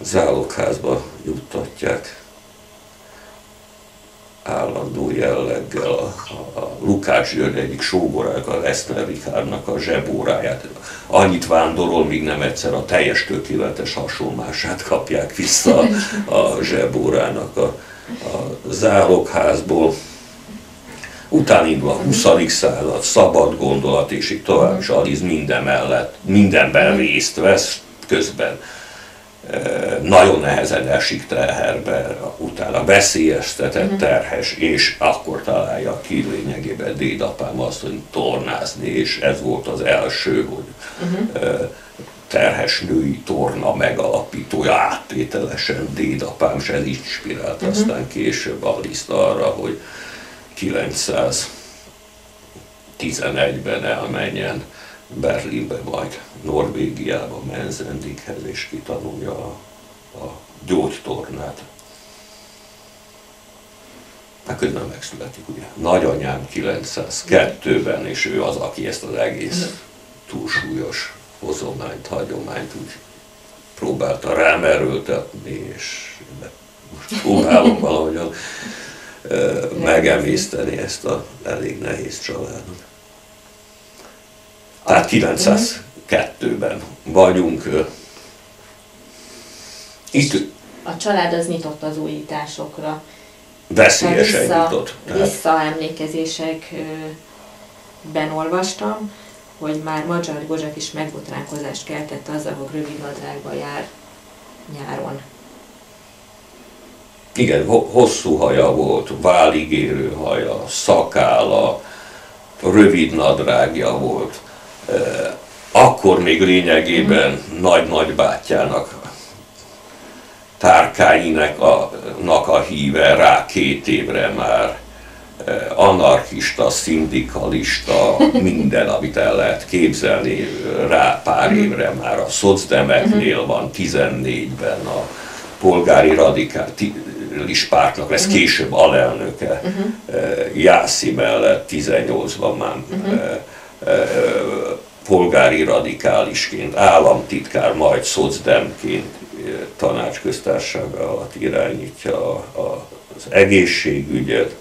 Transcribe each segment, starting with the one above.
zálogházba juttatják állandó jelleggel a Lukács György egyik sógorák, a Leszner Richardnak a zsebóráját. Annyit vándorol, míg nem egyszer a teljes tökéletes hasonlását kapják vissza a zsebórának a zálogházból. Utána indul a 20. század, szabad gondolat, és így tovább is Alice mindenben részt vesz, közben nagyon nehezen esik teherbe, utána veszélyeztetett, terhes, és akkor találja ki lényegében dédapám azt, hogy tornázni, és ez volt az első, hogy terhes női torna megalapítója, áttételesen dédapám, és ez inspirált aztán később Alice-t arra, hogy 911-ben elmenjen Berlinbe, majd Norvégiába, Menzendighez, és kitanulja a gyógytornát. Közben megszületik ugye nagyanyám 902-ben, és ő az, aki ezt az egész túlsúlyos hozományt, hagyományt úgy próbálta rám erőltetni, és most próbálom valahogyan megemészteni ezt a elég nehéz családot. Tehát 902-ben vagyunk. Itt a család az nyitott az újításokra. Veszélyesen nyitott. Visszaemlékezésekben olvastam, hogy már Magyar József is megbotránkozást keltett azzal, hogy rövidnadrágba jár nyáron. Igen, hosszú haja volt, váligérő haja, szakálla, rövid nadrágja volt. Akkor még lényegében nagy-nagybátyjának, Tárkányinek a híve rá 2 évre már anarchista, szindikalista, minden, amit el lehet képzelni, rá pár évre már a szocdemeknél van, 14-ben a polgári radikális pártnak lesz később alelnöke, Jászi mellett 18-ban már polgári radikálisként, államtitkár, majd szocdemként tanácsköztársaság alatt irányítja az egészségügyet,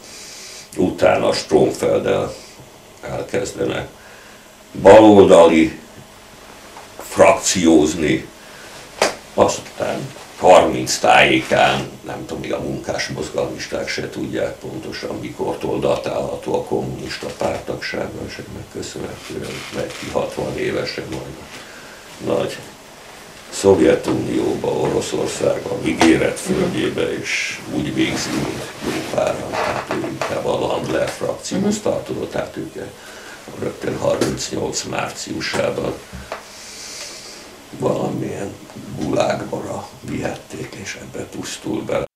utána Stromfelddel elkezdenek baloldali frakciózni, aztán 30 tájékán, nem tudom, még a munkásmozgalmisták se tudják pontosan, mikortól datálható a kommunista párttagsága, és ennek köszönhetően megy ki 60 évesen majd a nagy Szovjetunióba, Oroszországba, ígéret földjébe, és úgy végzi, mint jó páran, tehát ő inkább a Landler frakcióhoz tartozott, tehát ők rögtön 38 márciusában valamilyen gulágba vihették, és ebbe pusztul bele.